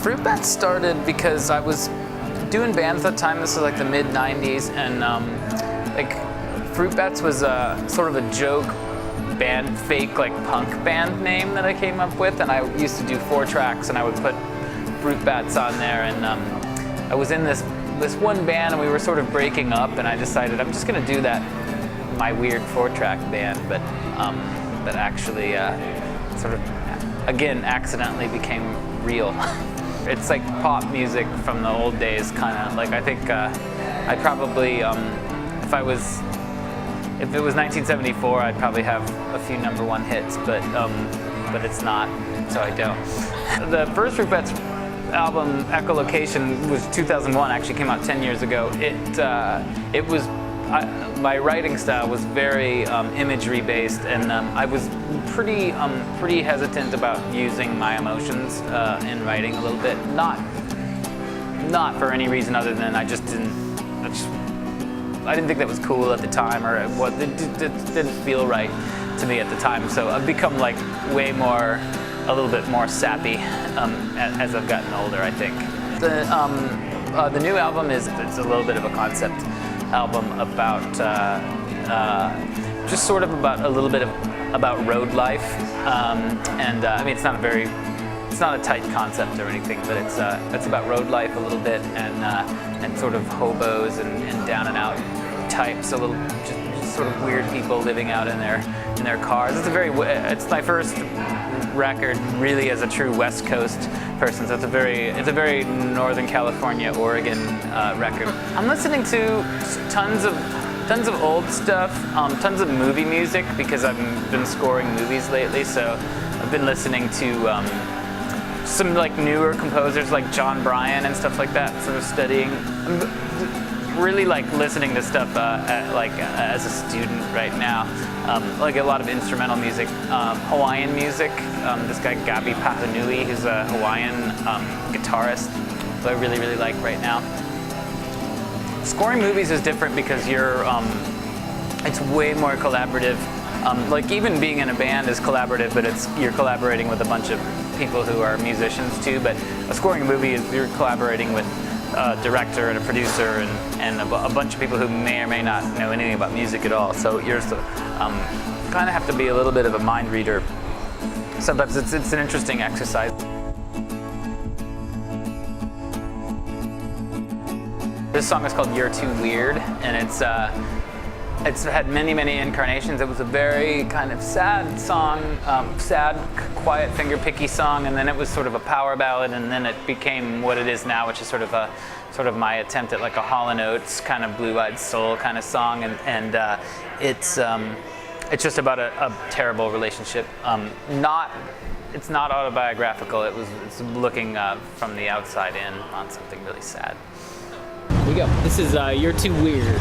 Fruit Bats started because I was doing bands at the time. This was like the mid '90s, and like Fruit Bats was sort of a joke band, fake like punk band name that I came up with. And I used to do 4 tracks, and I would put Fruit Bats on there. And I was in this one band, and we were sort of breaking up, and I decided I'm just gonna do that, my weird 4-track band, but actually sort of again accidentally became real. It's like pop music from the old days, kind of. Like I think I'd probably, if it was 1974, I'd probably have a few #1 hits, but it's not, so I don't. The first Fruit Bats album, Echolocation, was 2001. Actually came out 10 years ago. It was. My writing style was very imagery based, and I was pretty hesitant about using my emotions in writing a little bit. Not for any reason other than I didn't think that was cool at the time, or it didn't feel right to me at the time. So I've become like a little bit more sappy as I've gotten older, I think. The new album it's a little bit of a concept album about just sort of about a little bit about road life, and I mean it's not a tight concept or anything, but it's about road life a little bit, and sort of hobos and down and out types, just sort of weird people living out in their cars. It's my first record really as a true West Coast person, so it's a very Northern California, Oregon record. I'm listening to tons of old stuff, tons of movie music, because I've been scoring movies lately. So I've been listening to some like newer composers like John Bryan and stuff like that. Sort of studying. I'm really like listening to stuff as a student right now. Like a lot of instrumental music, Hawaiian music. This guy Gabi Pahanui, who's a Hawaiian guitarist, who I really like right now. Scoring movies is different because it's way more collaborative. Like even being in a band is collaborative, but you're collaborating with a bunch of people who are musicians too. But scoring a movie is you're collaborating with a director and a producer and a bunch of people who may or may not know anything about music at all. So you're kind of have to be a little bit of a mind reader. Sometimes it's an interesting exercise. This song is called "You're Too Weird," and it's had many incarnations. It was a very kind of sad song, sad, quiet, finger-picky song, and then it was sort of a power ballad, and then it became what it is now, which is sort of my attempt at like a Hall & Oates kind of Blue-Eyed Soul kind of song, and it's just about a terrible relationship. It's not autobiographical. It's looking from the outside in on something really sad. Here we go. This is "You're Too Weird."